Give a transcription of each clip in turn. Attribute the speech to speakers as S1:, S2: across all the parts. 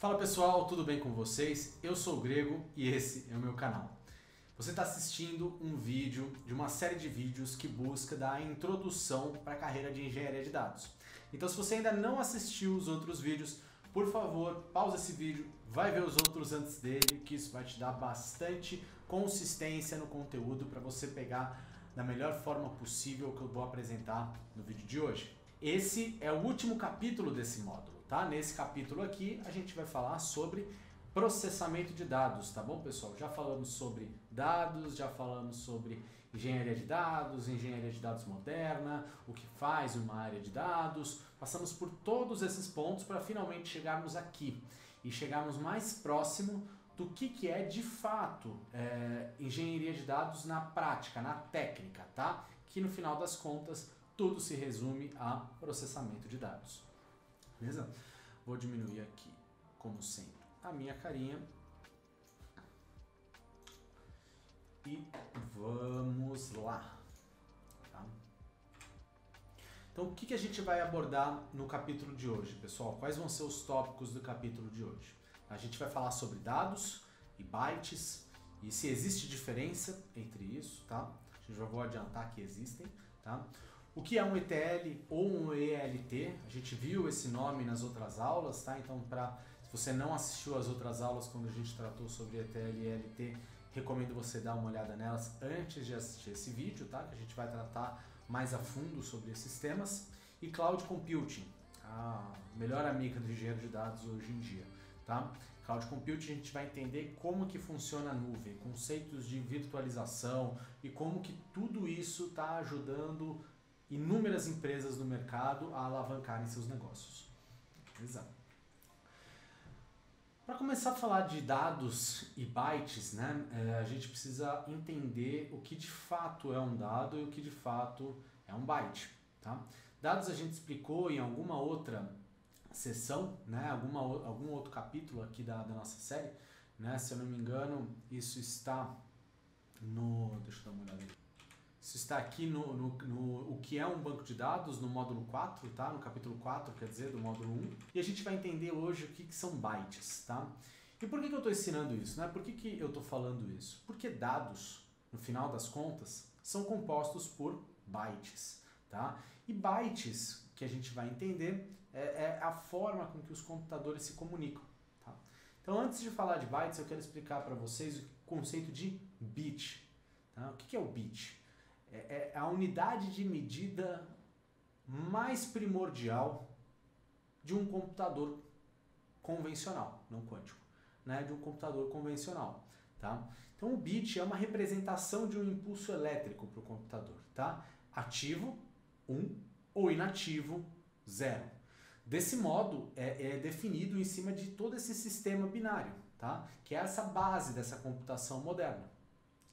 S1: Fala pessoal, tudo bem com vocês? Eu sou o Grego e esse é o meu canal. Você está assistindo um vídeo de uma série de vídeos que busca dar a introdução para a carreira de engenharia de dados. Então se você ainda não assistiu os outros vídeos, por favor, pausa esse vídeo, vai ver os outros antes dele, que isso vai te dar bastante consistência no conteúdo para você pegar da melhor forma possível o que eu vou apresentar no vídeo de hoje. Esse é o último capítulo desse módulo. Tá? Nesse capítulo aqui a gente vai falar sobre processamento de dados, tá bom, pessoal? Já falamos sobre dados, já falamos sobre engenharia de dados moderna, o que faz uma área de dados, passamos por todos esses pontos para finalmente chegarmos aqui e chegarmos mais próximo do que é de fato engenharia de dados na prática, na técnica, tá? Que no final das contas tudo se resume a processamento de dados. Beleza? Vou diminuir aqui, como sempre, a minha carinha. E vamos lá. Tá? Então, o que a gente vai abordar no capítulo de hoje, pessoal? Quais vão ser os tópicos do capítulo de hoje? A gente vai falar sobre dados e bytes e se existe diferença entre isso, tá? Eu já vou adiantar que existem, tá? O que é um ETL ou um ELT? A gente viu esse nome nas outras aulas, tá? Então, se você não assistiu às outras aulas quando a gente tratou sobre ETL e ELT, recomendo você dar uma olhada nelas antes de assistir esse vídeo, tá? Que a gente vai tratar mais a fundo sobre esses temas. E Cloud Computing, a melhor amiga do engenheiro de dados hoje em dia, tá? Cloud Computing a gente vai entender como que funciona a nuvem, conceitos de virtualização e como que tudo isso está ajudando inúmeras empresas no mercado a alavancarem seus negócios. Exato. Para começar a falar de dados e bytes, né, a gente precisa entender o que de fato é um dado e o que de fato é um byte. Tá? Dados a gente explicou em alguma outra sessão, né, algum outro capítulo aqui da nossa série. Né, se eu não me engano, isso está no... Deixa eu dar uma olhada aqui. Isso está aqui no o que é um banco de dados, no módulo 4, tá? No capítulo 4, quer dizer, do módulo 1. E a gente vai entender hoje o que são bytes, tá? E por que eu estou ensinando isso? Né? Por que eu estou falando isso? Porque dados, no final das contas, são compostos por bytes, tá? E bytes, que a gente vai entender, é a forma com que os computadores se comunicam, tá? Então, antes de falar de bytes, eu quero explicar para vocês o conceito de bit. Tá? O que é o bit? É a unidade de medida mais primordial de um computador convencional, não quântico, né? De um computador convencional. Tá? Então o bit é uma representação de um impulso elétrico para o computador. Tá? Ativo, 1, ou inativo, 0. Desse modo é definido em cima de todo esse sistema binário, tá? Que é essa base dessa computação moderna.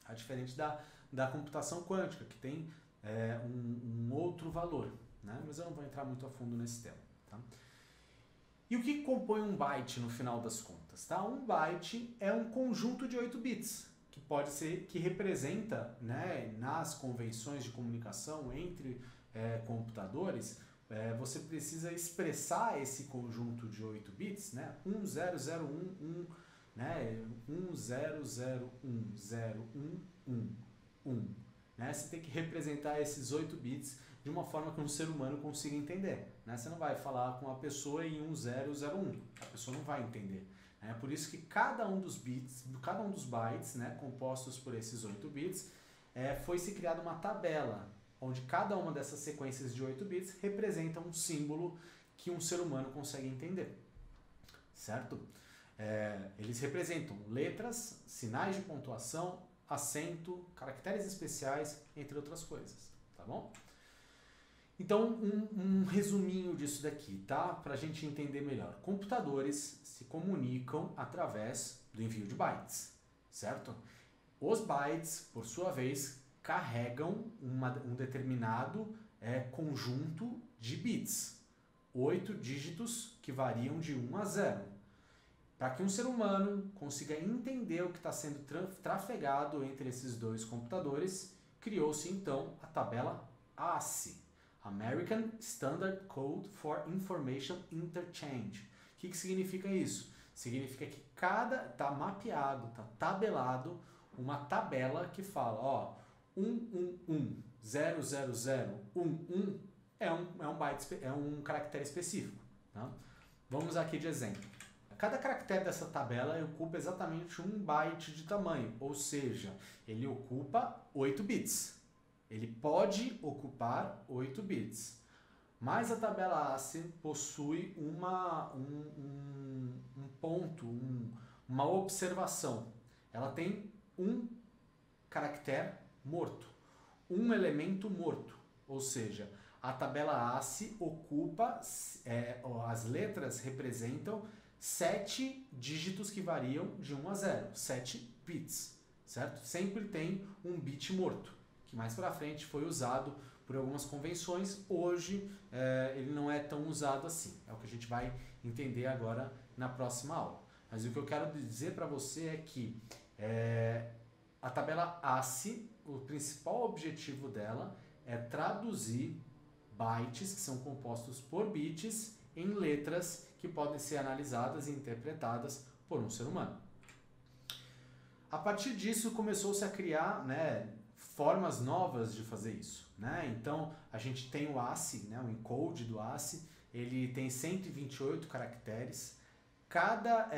S1: A diferente da computação quântica, que tem um outro valor, né? Mas eu não vou entrar muito a fundo nesse tema. Tá? E o que compõe um byte no final das contas? Tá? Um byte é um conjunto de 8 bits, que representa, né, nas convenções de comunicação entre computadores, você precisa expressar esse conjunto de 8 bits, né? 10011, né? 1001011. Né? Você tem que representar esses 8 bits de uma forma que um ser humano consiga entender. Né? Você não vai falar com a pessoa em 1001, a pessoa não vai entender. É por isso que cada um dos bytes, né, compostos por esses 8 bits, foi-se criada uma tabela, onde cada uma dessas sequências de 8 bits representa um símbolo que um ser humano consegue entender. Certo? Eles representam letras, sinais de pontuação, acento, caracteres especiais, entre outras coisas, tá bom? Então, um resuminho disso daqui, tá? Para a gente entender melhor. Computadores se comunicam através do envio de bytes, certo? Os bytes, por sua vez, carregam um determinado conjunto de bits, 8 dígitos que variam de 1 a 0. Para que um ser humano consiga entender o que está sendo trafegado entre esses dois computadores, criou-se então a tabela ASCII, American Standard Code for Information Interchange. O que significa isso? Significa que tá mapeado, tá tabelado uma tabela que fala, ó, 1110001 é um caractere específico, tá? Vamos aqui de exemplo. Cada caractere dessa tabela ocupa exatamente 1 byte de tamanho, ou seja, ele ocupa 8 bits. Ele pode ocupar 8 bits. Mas a tabela ASCII possui uma observação. Ela tem um caractere morto, um elemento morto, ou seja, a tabela ASCII ocupa, as letras representam 7 dígitos que variam de 1 a 0, 7 bits, certo? Sempre tem um bit morto, que mais para frente foi usado por algumas convenções. Hoje ele não é tão usado assim, é o que a gente vai entender agora na próxima aula. Mas o que eu quero dizer para você é que a tabela ASCII, o principal objetivo dela é traduzir bytes, que são compostos por bits, em letras que podem ser analisadas e interpretadas por um ser humano. A partir disso começou-se a criar, né, formas novas de fazer isso, né? Então a gente tem o ASCII, né, o encode do ASCII, ele tem 128 caracteres. Cada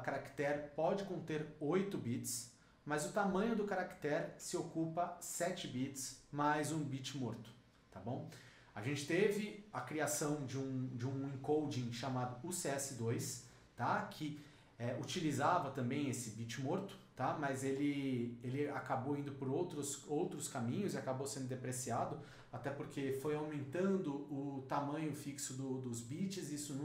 S1: caractere pode conter 8 bits, mas o tamanho do caractere se ocupa 7 bits mais um bit morto, tá bom? A gente teve a criação de um encoding chamado UCS2, tá? Que utilizava também esse bit morto, tá? Mas ele acabou indo por outros caminhos e acabou sendo depreciado, até porque foi aumentando o tamanho fixo dos bits, e isso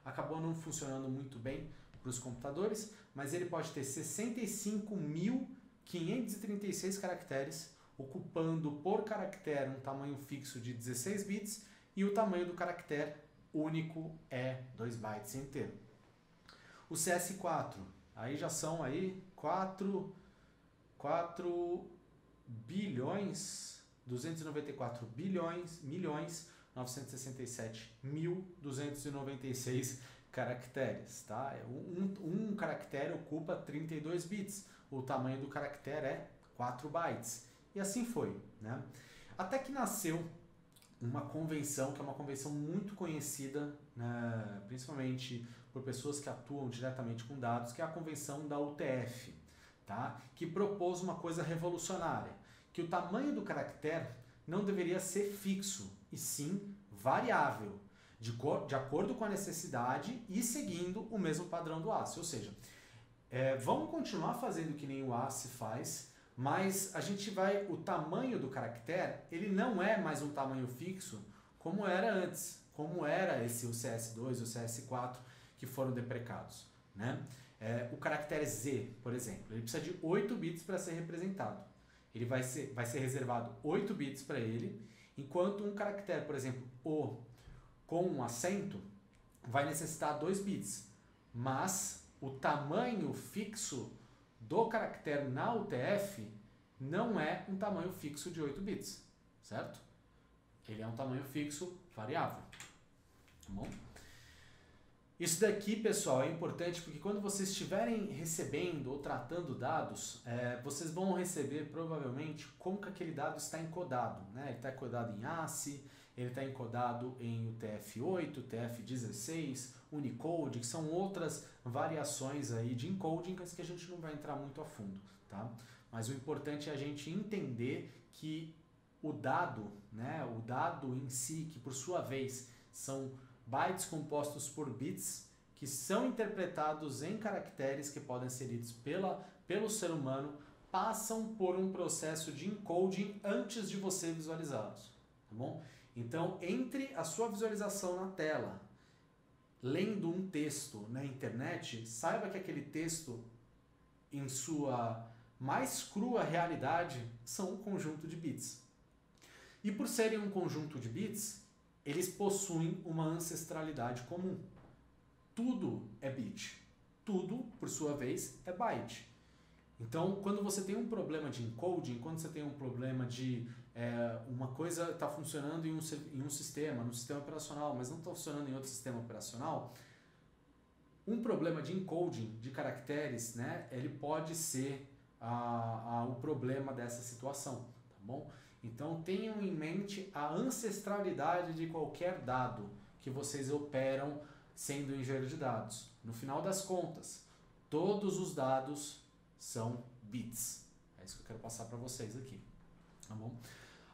S1: acabou não funcionando muito bem para os computadores, mas ele pode ter 65.536 caracteres, ocupando por caractere um tamanho fixo de 16 bits, e o tamanho do caractere único é 2 bytes inteiro. O CS4, aí já são aí 4 bilhões, 294 bilhões, milhões, 967.296 caracteres, tá? Um caractere ocupa 32 bits, o tamanho do caractere é 4 bytes. E assim foi, né? Até que nasceu uma convenção, que é uma convenção muito conhecida, né, principalmente por pessoas que atuam diretamente com dados, que é a convenção da UTF, tá? Que propôs uma coisa revolucionária, que o tamanho do caractere não deveria ser fixo, e sim variável, de acordo com a necessidade e seguindo o mesmo padrão do ASCII. Ou seja, vamos continuar fazendo que nem o ASCII faz, mas o tamanho do caractere, ele não é mais um tamanho fixo como era antes, como era o CS2, o CS4, que foram deprecados, né? O caractere Z, por exemplo, ele precisa de 8 bits para ser representado. Ele vai ser reservado 8 bits para ele, enquanto um caractere, por exemplo, O com um acento, vai necessitar 2 bits. Mas o tamanho fixo do caractere na UTF não é um tamanho fixo de 8 bits, certo? Ele é um tamanho fixo variável, tá bom? Isso daqui, pessoal, é importante porque quando vocês estiverem recebendo ou tratando dados, vocês vão receber provavelmente como que aquele dado está encodado, né? Ele está encodado em ASCII, ele está encodado em UTF-8, UTF-16, Unicode, que são outras variações aí de encoding que a gente não vai entrar muito a fundo, tá? Mas o importante é a gente entender que o dado, né, o dado em si, que por sua vez são bytes compostos por bits, que são interpretados em caracteres que podem ser lidos pelo ser humano, passam por um processo de encoding antes de você visualizá-los, tá bom? Então, entre a sua visualização na tela, lendo um texto na internet, saiba que aquele texto, em sua mais crua realidade, são um conjunto de bits. E por serem um conjunto de bits, eles possuem uma ancestralidade comum. Tudo é bit. Tudo, por sua vez, é byte. Então, quando você tem um problema de encoding, quando você tem um problema de uma coisa está funcionando em um sistema, no sistema operacional, mas não está funcionando em outro sistema operacional, Um problema de encoding de caracteres, né, ele pode ser o problema dessa situação, tá bom? Então tenham em mente a ancestralidade de qualquer dado que vocês operam sendo engenheiro de dados. No final das contas, todos os dados são bits. É isso que eu quero passar para vocês aqui, tá bom?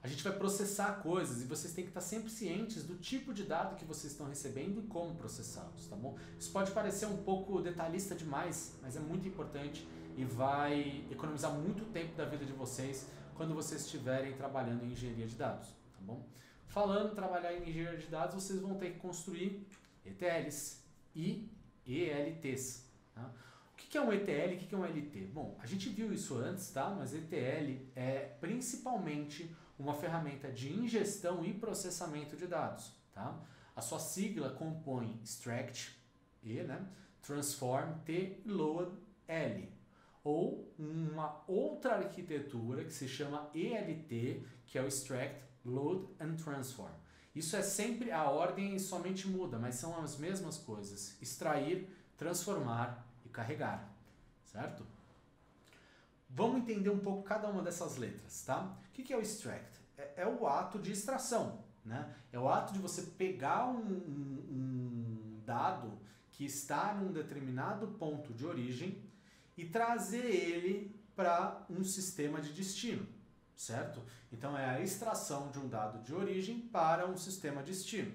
S1: A gente vai processar coisas e vocês têm que estar sempre cientes do tipo de dado que vocês estão recebendo e como processá-los, tá bom? Isso pode parecer um pouco detalhista demais, mas é muito importante e vai economizar muito tempo da vida de vocês quando vocês estiverem trabalhando em engenharia de dados, tá bom? Falando em trabalhar em engenharia de dados, vocês vão ter que construir ETLs e ELTs, tá? O que é um ETL e o que é um LT? Bom, a gente viu isso antes, tá? Mas ETL é principalmente uma ferramenta de ingestão e processamento de dados, tá? A sua sigla compõe extract, E, né? Transform, T, e load, L. Ou uma outra arquitetura que se chama ELT, que é o extract, load and transform. Isso é sempre a ordem e somente muda, mas são as mesmas coisas: extrair, transformar e carregar, certo? Vamos entender um pouco cada uma dessas letras, tá? O que é o extract? É o ato de extração, né? É o ato de você pegar um dado que está num determinado ponto de origem e trazer ele para um sistema de destino, certo? Então é a extração de um dado de origem para um sistema de destino,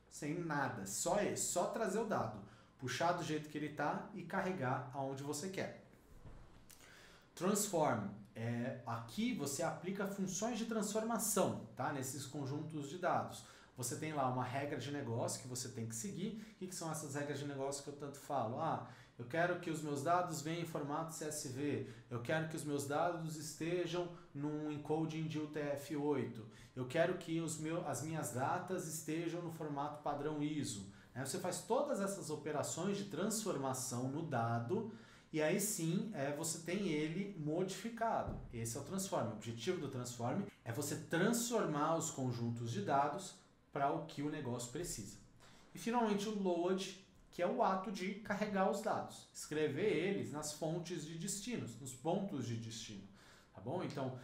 S1: sem nada, só trazer o dado, puxar do jeito que ele está e carregar aonde você quer. Transform, aqui você aplica funções de transformação, tá? Nesses conjuntos de dados. Você tem lá uma regra de negócio que você tem que seguir. O que são essas regras de negócio que eu tanto falo? Eu quero que os meus dados venham em formato CSV, eu quero que os meus dados estejam num encoding de UTF-8, eu quero que as minhas datas estejam no formato padrão ISO. Você faz todas essas operações de transformação no dado e aí sim você tem ele modificado. Esse é o transform. O objetivo do transform é você transformar os conjuntos de dados para o que o negócio precisa. E finalmente o load, que é o ato de carregar os dados, escrever eles nas fontes de destinos, nos pontos de destino, tá bom? Então,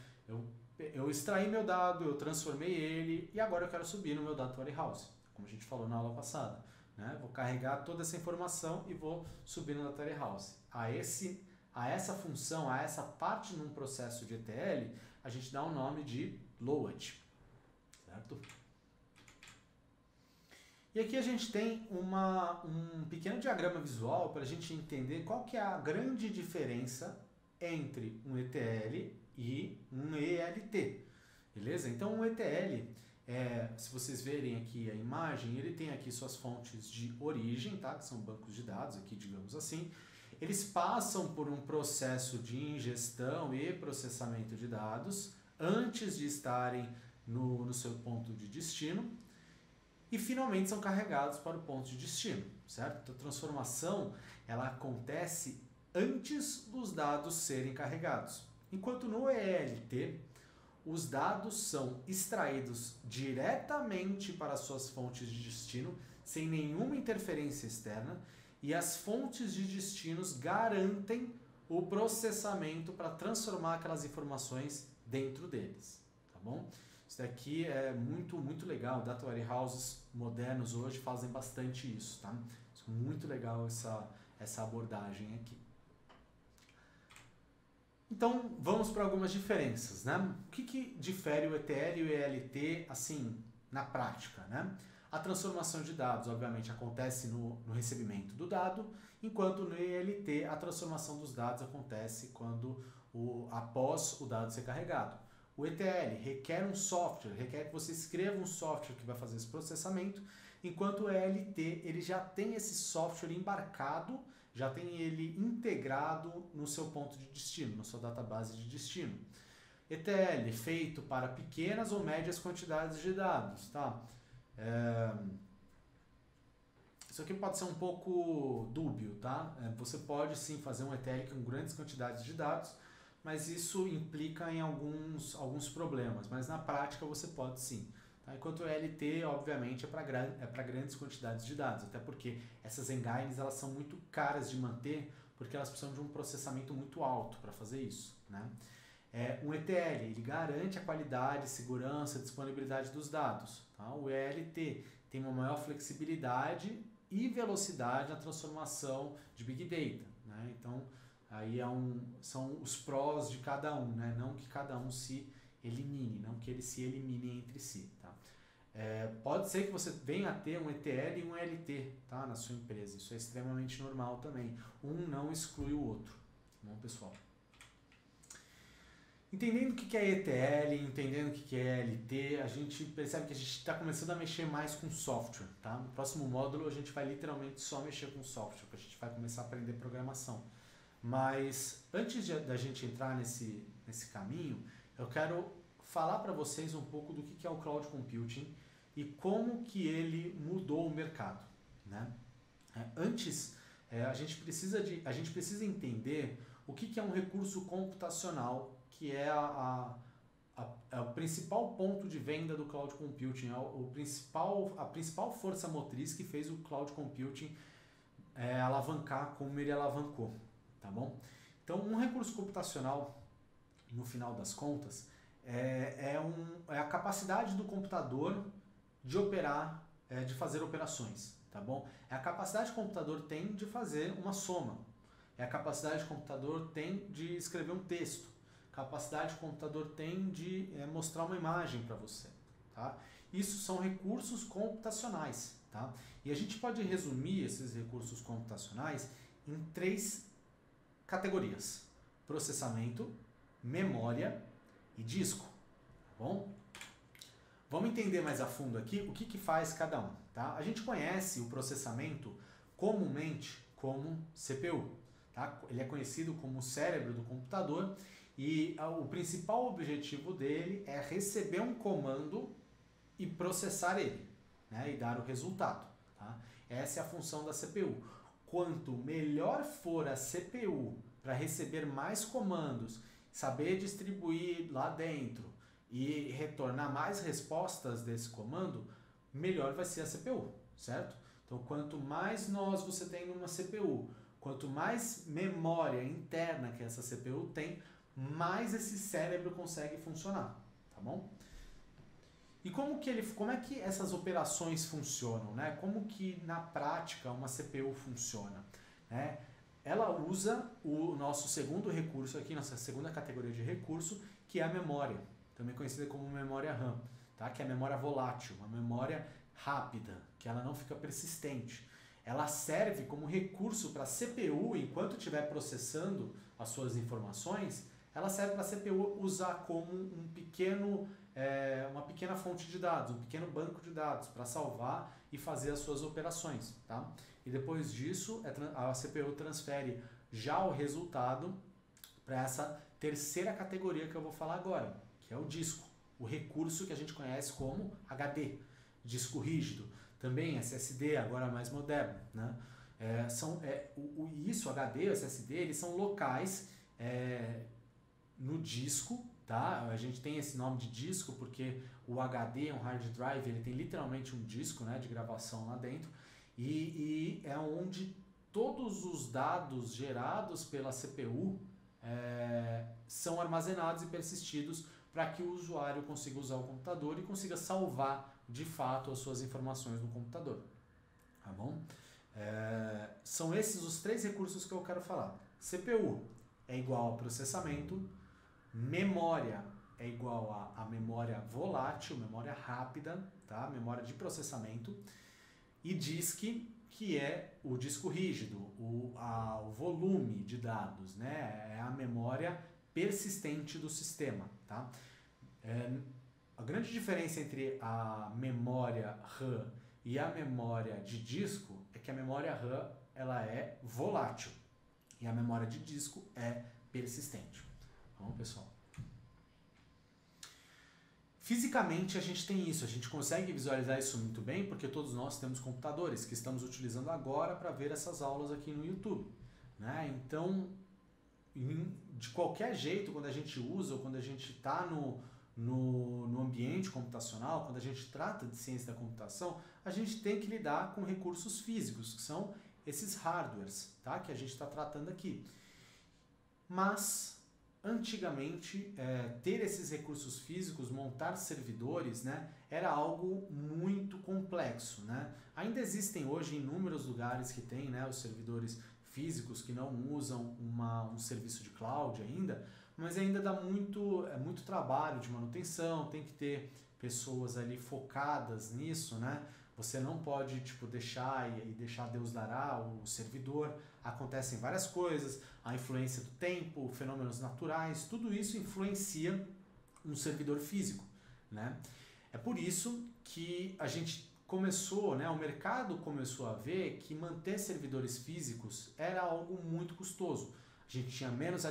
S1: eu extraí meu dado, eu transformei ele e agora eu quero subir no meu data warehouse, como a gente falou na aula passada, né? Vou carregar toda essa informação e vou subir no data warehouse. A essa função, a essa parte num processo de ETL, a gente dá o nome de load, certo? E aqui a gente tem um pequeno diagrama visual para a gente entender qual que é a grande diferença entre um ETL e um ELT, beleza? Então um ETL, se vocês verem aqui a imagem, ele tem aqui suas fontes de origem, tá? Que são bancos de dados aqui, digamos assim. Eles passam por um processo de ingestão e processamento de dados antes de estarem no seu ponto de destino. E finalmente são carregados para o ponto de destino, certo? Então, a transformação ela acontece antes dos dados serem carregados. Enquanto no ELT, os dados são extraídos diretamente para suas fontes de destino, sem nenhuma interferência externa, e as fontes de destinos garantem o processamento para transformar aquelas informações dentro deles, tá bom? Isso daqui é muito, muito legal. Data warehouses modernos hoje fazem bastante isso, tá? Muito legal essa abordagem aqui. Então, vamos para algumas diferenças, né? O que difere o ETL e o ELT, assim, na prática, né? A transformação de dados, obviamente, acontece no recebimento do dado, enquanto no ELT a transformação dos dados acontece após o dado ser carregado. O ETL requer um software, requer que você escreva um software que vai fazer esse processamento, enquanto o ELT ele já tem esse software embarcado, já tem ele integrado no seu ponto de destino, na sua database de destino. ETL feito para pequenas ou médias quantidades de dados, tá? Isso aqui pode ser um pouco dúbio, tá? Você pode sim fazer um ETL com grandes quantidades de dados, mas isso implica em alguns problemas, mas na prática você pode sim. Tá? Enquanto o ELT, obviamente, é para grandes quantidades de dados, até porque essas engines elas são muito caras de manter, porque elas precisam de um processamento muito alto para fazer isso. Né? Um ETL, ele garante a qualidade, segurança, disponibilidade dos dados. Tá? O ELT tem uma maior flexibilidade e velocidade na transformação de Big Data. Né? Então, aí são os prós de cada um, né? Não que cada um se elimine, não que eles se eliminem entre si. Tá? Pode ser que você venha a ter um ETL e um ELT, tá? Na sua empresa. Isso é extremamente normal também. Um não exclui o outro. Bom, pessoal? Entendendo o que é ETL, entendendo o que é ELT, a gente percebe que a gente está começando a mexer mais com software. Tá? No próximo módulo a gente vai literalmente só mexer com software, porque a gente vai começar a aprender programação. Mas antes da gente entrar nesse caminho, eu quero falar para vocês um pouco do que é o Cloud Computing e como que ele mudou o mercado. Né? Antes, a gente precisa entender o que é um recurso computacional, que é o principal ponto de venda do Cloud Computing, a principal força motriz que fez o Cloud Computing alavancar como ele alavancou. Tá bom? Então, um recurso computacional, no final das contas, é a capacidade do computador de operar, de fazer operações. Tá bom? É a capacidade que o computador tem de fazer uma soma. É a capacidade que o computador tem de escrever um texto. Capacidade que o computador tem de mostrar uma imagem para você. Tá? Isso são recursos computacionais. Tá? E a gente pode resumir esses recursos computacionais em 3 categorias: processamento, memória e disco. Tá bom? Vamos entender mais a fundo aqui o que faz cada um. Tá? A gente conhece o processamento comumente como CPU. Tá? Ele é conhecido como o cérebro do computador e o principal objetivo dele é receber um comando e processar ele, né? E dar o resultado. Tá? Essa é a função da CPU. Quanto melhor for a CPU para receber mais comandos, saber distribuir lá dentro e retornar mais respostas desse comando, melhor vai ser a CPU, certo? Então, quanto mais nós você tem numa CPU, quanto mais memória interna que essa CPU tem, mais esse cérebro consegue funcionar, tá bom? E como é que essas operações funcionam, né? Como que na prática uma CPU funciona, né? Ela usa o nosso segundo recurso aqui, nossa segunda categoria de recurso, que é a memória, também conhecida como memória RAM, tá? Que é a memória volátil, uma memória rápida, que ela não fica persistente. Ela serve como recurso para a CPU, enquanto estiver processando as suas informações, ela serve para a CPU usar como uma pequena fonte de dados, um pequeno banco de dados para salvar e fazer as suas operações. Tá? E depois disso, a CPU transfere já o resultado para essa terceira categoria que eu vou falar agora, que é o disco, o recurso que a gente conhece como HD, disco rígido, também SSD, agora mais moderno. Né? Isso, HD, SSD, eles são locais no disco, tá? A gente tem esse nome de disco porque o HD é um hard drive, ele tem literalmente um disco, né, de gravação lá dentro, e é onde todos os dados gerados pela CPU são armazenados e persistidos para que o usuário consiga usar o computador e consiga salvar de fato as suas informações no computador. Tá bom? São esses os 3 recursos que eu quero falar. CPU é igual a processamento, memória é igual a memória volátil, memória rápida, tá? Memória de processamento, e disk, que é o disco rígido, o volume de dados, né? É a memória persistente do sistema. Tá? A grande diferença entre a memória RAM e a memória de disco é que a memória RAM ela é volátil e a memória de disco é persistente. Bom, pessoal? Fisicamente a gente tem isso, a gente consegue visualizar isso muito bem porque todos nós temos computadores que estamos utilizando agora para ver essas aulas aqui no YouTube. Né? Então, de qualquer jeito, quando a gente usa ou quando a gente está no ambiente computacional, quando a gente trata de ciência da computação, a gente tem que lidar com recursos físicos, que são esses hardwares, tá? Que a gente está tratando aqui. Mas, antigamente, ter esses recursos físicos, montar servidores, né, era algo muito complexo, né? Ainda existem hoje inúmeros lugares que têm, né, os servidores físicos que não usam um serviço de cloud ainda, mas ainda dá muito trabalho de manutenção, tem que ter pessoas ali focadas nisso, né? Você não pode deixar e deixar Deus dará o servidor. Acontecem várias coisas, a influência do tempo, fenômenos naturais, tudo isso influencia um servidor físico, né? É por isso que a gente começou, né, o mercado começou a ver que manter servidores físicos era algo muito custoso. A gente tinha menos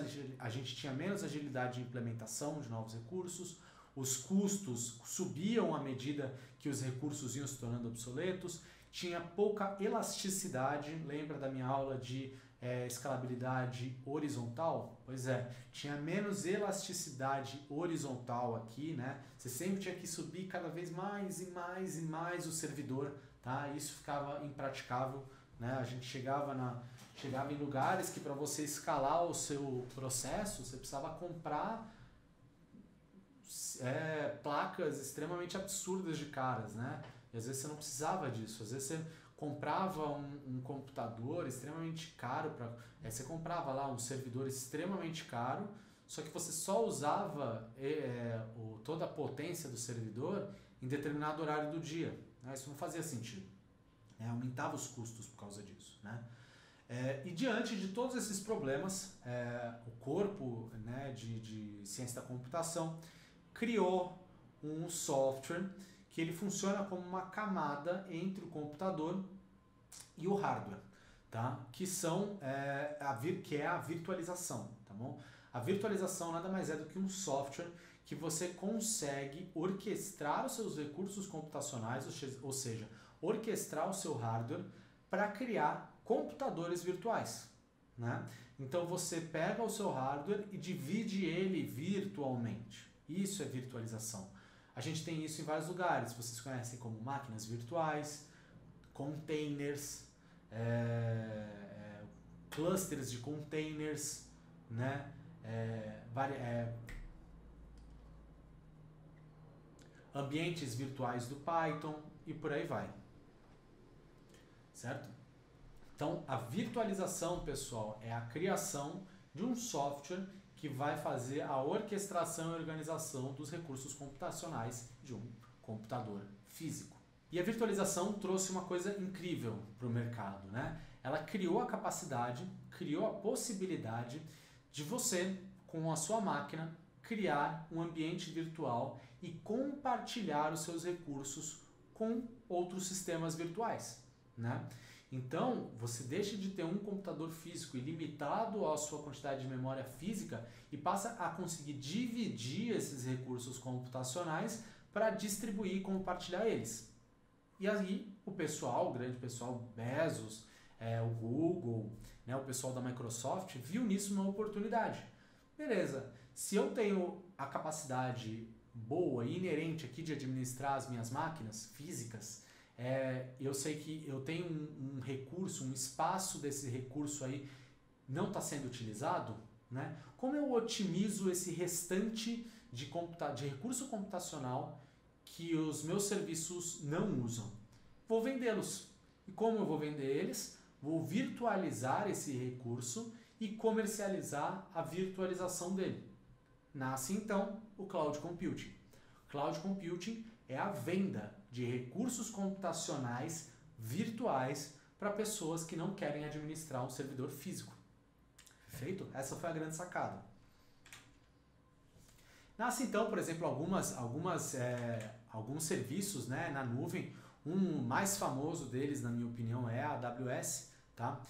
S1: agilidade de implementação de novos recursos, os custos subiam à medida que os recursos iam se tornando obsoletos, tinha pouca elasticidade. Lembra da minha aula de escalabilidade horizontal? Pois é, tinha menos elasticidade horizontal aqui, né? Você sempre tinha que subir cada vez mais e mais e mais o servidor, tá? Isso ficava impraticável, né? A gente chegava em lugares que para você escalar o seu processo, você precisava comprar placas extremamente absurdas de caras, né? E às vezes você não precisava disso, às vezes você comprava um computador extremamente caro, você comprava lá um servidor extremamente caro, só que você só usava toda a potência do servidor em determinado horário do dia, né? Isso não fazia sentido, né? Aumentava os custos por causa disso, né? E diante de todos esses problemas, o corpo, né, de ciência da computação criou um software que ele funciona como uma camada entre o computador e o hardware, tá? Que é a virtualização, tá bom? A virtualização nada mais é do que um software que você consegue orquestrar os seus recursos computacionais, ou seja, orquestrar o seu hardware para criar computadores virtuais, né? Então você pega o seu hardware e divide ele virtualmente. Isso é virtualização. A gente tem isso em vários lugares. Vocês conhecem como máquinas virtuais, containers, clusters de containers, né? Ambientes virtuais do Python e por aí vai. Certo? Então, a virtualização, pessoal, é a criação de um software que vai fazer a orquestração e organização dos recursos computacionais de um computador físico. E a virtualização trouxe uma coisa incrível para o mercado, né? Ela criou a capacidade, criou a possibilidade de você, com a sua máquina, criar um ambiente virtual e compartilhar os seus recursos com outros sistemas virtuais, né? Então, você deixa de ter um computador físico ilimitado à sua quantidade de memória física e passa a conseguir dividir esses recursos computacionais para distribuir e compartilhar eles. E aí, o grande pessoal, Bezos, o Google, né, o pessoal da Microsoft, viu nisso uma oportunidade. Beleza, se eu tenho a capacidade boa e inerente aqui de administrar as minhas máquinas físicas, eu sei que eu tenho um recurso, um espaço desse recurso aí não está sendo utilizado, né? Como eu otimizo esse restante de recurso computacional que os meus serviços não usam? Vou vendê-los. E como eu vou vender eles? Vou virtualizar esse recurso e comercializar a virtualização dele. Nasce então o Cloud Computing. Cloud Computing é a venda de recursos computacionais virtuais para pessoas que não querem administrar um servidor físico. Perfeito? Essa foi a grande sacada. Nasce então, por exemplo, alguns serviços, né, na nuvem. Um mais famoso deles, na minha opinião, é a AWS, tá?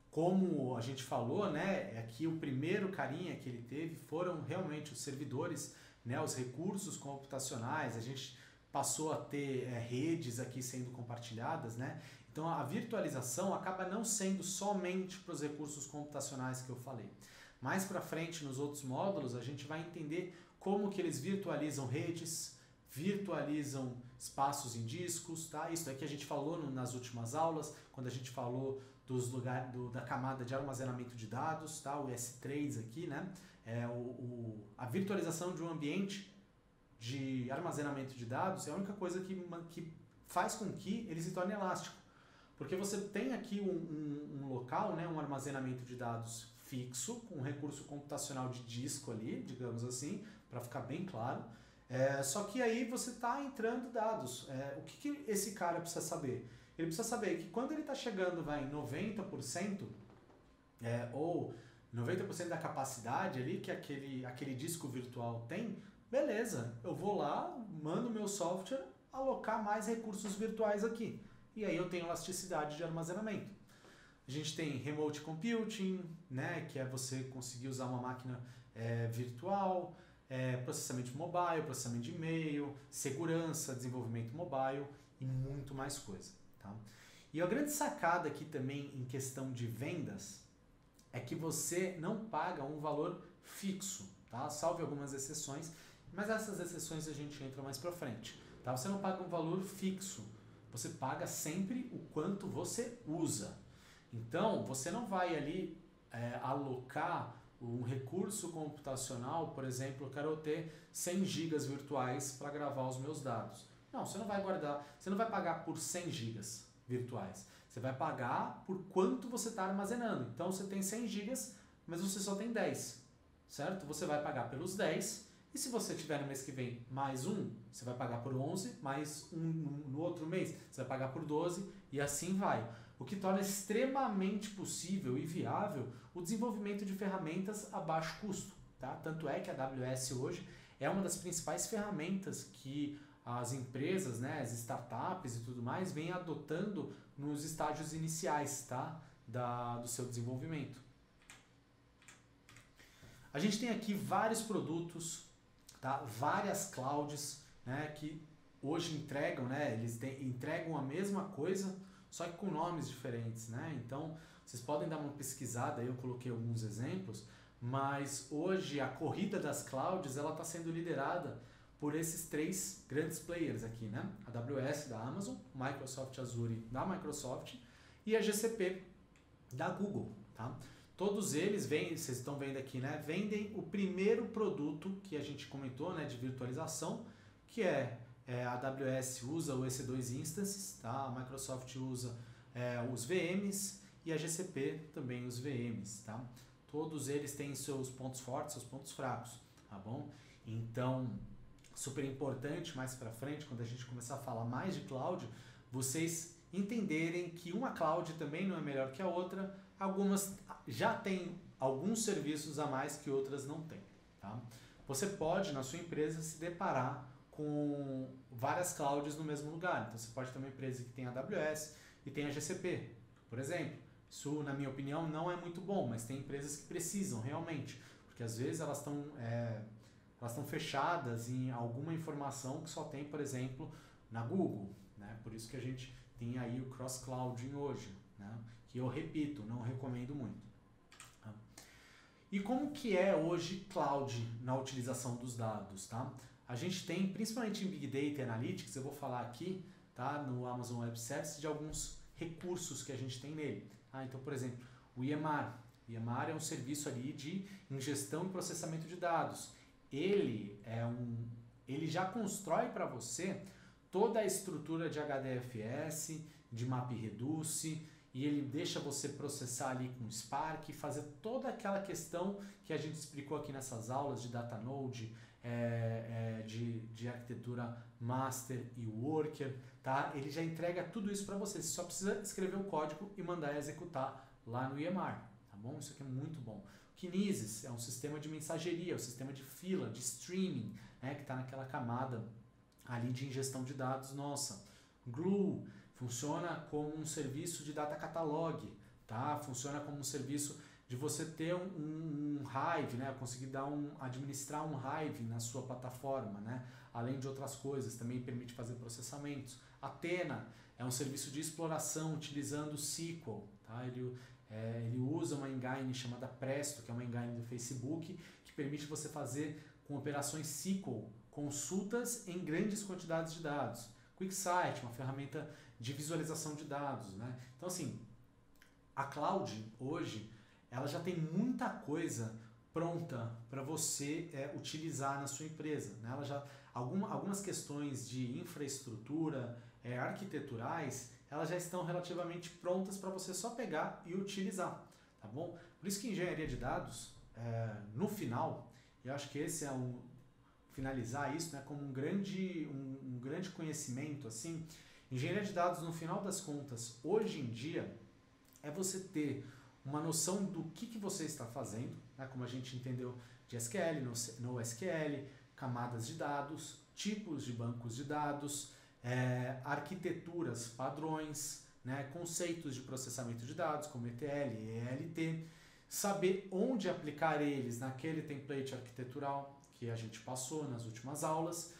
S1: Como a gente falou, né, aqui o primeiro carinha que ele teve foram realmente os servidores, né, os recursos computacionais. A gente passou a ter redes aqui sendo compartilhadas, né? Então a virtualização acaba não sendo somente para os recursos computacionais que eu falei. Mais para frente, nos outros módulos, a gente vai entender como que eles virtualizam redes, virtualizam espaços em discos, tá? Isso daqui a gente falou nas últimas aulas, quando a gente falou da camada de armazenamento de dados, tá? O S3 aqui, né? A virtualização de um ambiente de armazenamento de dados é a única coisa que faz com que ele se torne elástico. Porque você tem aqui um local, né, um armazenamento de dados fixo, com um recurso computacional de disco ali, digamos assim, para ficar bem claro. Só que aí você está entrando dados. O que esse cara precisa saber? Ele precisa saber que quando ele está chegando em 90%, ou 90% da capacidade ali que aquele disco virtual tem, beleza, eu vou lá, mando meu software alocar mais recursos virtuais aqui. E aí eu tenho elasticidade de armazenamento. A gente tem remote computing, né, que é você conseguir usar uma máquina virtual, processamento mobile, processamento de e-mail, segurança, desenvolvimento mobile e muito mais coisa. Tá? E a grande sacada aqui também em questão de vendas é que você não paga um valor fixo, tá? Salve algumas exceções, mas essas exceções a gente entra mais pra frente. Tá? Você não paga um valor fixo, você paga sempre o quanto você usa. Então, você não vai ali alocar um recurso computacional, por exemplo, eu quero ter 100 gigas virtuais para gravar os meus dados. Não, você não vai você não vai pagar por 100 gigas virtuais. Você vai pagar por quanto você está armazenando. Então, você tem 100 gigas, mas você só tem 10, certo? Você vai pagar pelos 10, e se você tiver no mês que vem mais um, você vai pagar por 11, mais um no outro mês, você vai pagar por 12, e assim vai. O que torna extremamente possível e viável o desenvolvimento de ferramentas a baixo custo. Tá? Tanto é que a AWS hoje é uma das principais ferramentas que as empresas, né, as startups e tudo mais, vêm adotando nos estágios iniciais, tá, do seu desenvolvimento. A gente tem aqui vários produtos, tá, várias clouds, né, que hoje entregam, né, entregam a mesma coisa, só que com nomes diferentes, né? Então, vocês podem dar uma pesquisada, aí eu coloquei alguns exemplos, mas hoje a corrida das clouds ela está sendo liderada por esses três grandes players aqui, né? A AWS da Amazon, Microsoft Azure da Microsoft e a GCP da Google, tá? Todos eles vocês estão vendo aqui, né? Vendem o primeiro produto que a gente comentou, né? De virtualização, que a AWS usa o EC2 Instances, tá? A Microsoft usa os VMs e a GCP também os VMs, tá? Todos eles têm seus pontos fortes, seus pontos fracos, tá bom? Então, super importante mais para frente, quando a gente começar a falar mais de cloud, vocês entenderem que uma cloud também não é melhor que a outra, algumas já têm alguns serviços a mais que outras não têm, tá? Você pode, na sua empresa, se deparar com várias clouds no mesmo lugar. Então, você pode ter uma empresa que tem a AWS e tem a GCP, por exemplo. Isso, na minha opinião, não é muito bom, mas tem empresas que precisam realmente, porque às vezes elas estão fechadas em alguma informação que só tem, por exemplo, na Google, né? Por isso que a gente tem aí o cross-clouding hoje, né? Que eu repito, não recomendo muito. Tá? E como que é hoje cloud na utilização dos dados, tá? A gente tem, principalmente em Big Data e Analytics, eu vou falar aqui, tá, no Amazon Web Services, de alguns recursos que a gente tem nele. Então, por exemplo, o EMR. O EMR é um serviço ali de ingestão e processamento de dados. Ele já constrói para você toda a estrutura de HDFS, de MapReduce, e ele deixa você processar ali com Spark, fazer toda aquela questão que a gente explicou aqui nessas aulas de Data Node, de arquitetura master e worker, tá? Ele já entrega tudo isso para você. Você só precisa escrever o código e mandar executar lá no EMR, tá bom? Isso aqui é muito bom. Kinesis é um sistema de mensageria, um sistema de fila, de streaming, né? Que está naquela camada ali de ingestão de dados nossa. Glue funciona como um serviço de data catalog, tá? Funciona como um serviço de você ter um Hive, né? Conseguir administrar um Hive na sua plataforma, né? Além de outras coisas, também permite fazer processamentos. Athena é um serviço de exploração utilizando SQL, tá? Ele usa uma engine chamada Presto, que é uma engine do Facebook, que permite você fazer com operações SQL, consultas em grandes quantidades de dados. QuickSight, uma ferramenta de visualização de dados, né? Então, assim, a cloud hoje, ela já tem muita coisa pronta para você utilizar na sua empresa, né? Ela já, algumas questões de infraestrutura, arquiteturais, elas já estão relativamente prontas para você só pegar e utilizar, tá bom? Por isso que engenharia de dados, no final, eu acho que esse é finalizar isso, né, como um grande conhecimento, assim, engenharia de dados, no final das contas, hoje em dia, é você ter uma noção do que você está fazendo, né, como a gente entendeu de SQL, no SQL, camadas de dados, tipos de bancos de dados, arquiteturas, padrões, né, conceitos de processamento de dados, como ETL e ELT, saber onde aplicar eles naquele template arquitetural que a gente passou nas últimas aulas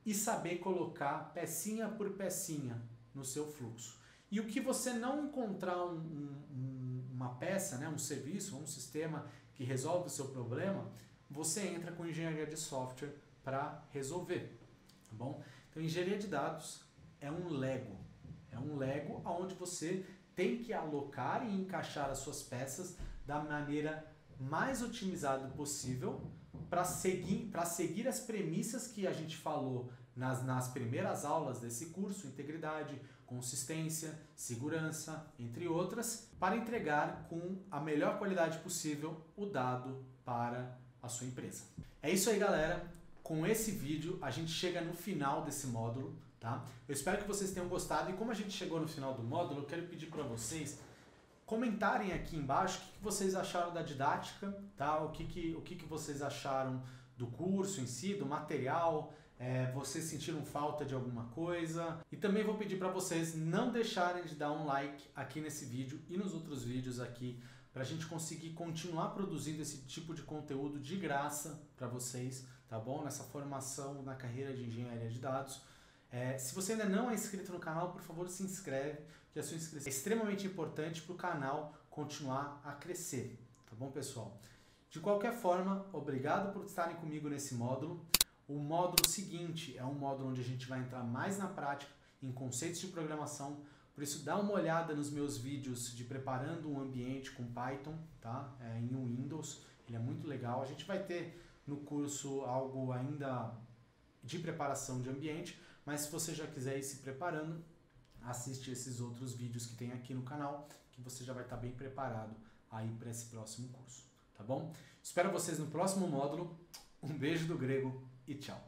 S1: e saber colocar pecinha por pecinha no seu fluxo. E o que você não encontrar uma peça, né, um serviço, um sistema que resolve o seu problema, você entra com engenharia de software para resolver, tá bom? Então, engenharia de dados é um Lego onde você tem que alocar e encaixar as suas peças da maneira mais otimizada possível para seguir as premissas que a gente falou nas primeiras aulas desse curso: integridade, consistência, segurança, entre outras, para entregar com a melhor qualidade possível o dado para a sua empresa. É isso aí, galera. Com esse vídeo a gente chega no final desse módulo, tá? Eu espero que vocês tenham gostado, e como a gente chegou no final do módulo, eu quero pedir para vocês comentarem aqui embaixo o que vocês acharam da didática, tá? O que vocês acharam do curso em si, do material, vocês sentiram falta de alguma coisa. E também vou pedir para vocês não deixarem de dar um like aqui nesse vídeo e nos outros vídeos aqui, para a gente conseguir continuar produzindo esse tipo de conteúdo de graça para vocês, tá bom? Nessa formação na carreira de engenharia de dados. Se você ainda não é inscrito no canal, por favor, se inscreve, que a sua inscrição é extremamente importante para o canal continuar a crescer, tá bom, pessoal? De qualquer forma, obrigado por estarem comigo nesse módulo. O módulo seguinte é um módulo onde a gente vai entrar mais na prática em conceitos de programação, por isso dá uma olhada nos meus vídeos de preparando um ambiente com Python, tá? Em Windows, ele é muito legal. A gente vai ter no curso algo ainda de preparação de ambiente, mas se você já quiser ir se preparando, assiste esses outros vídeos que tem aqui no canal, que você já vai estar bem preparado aí para esse próximo curso, tá bom? Espero vocês no próximo módulo. Um beijo do grego e tchau!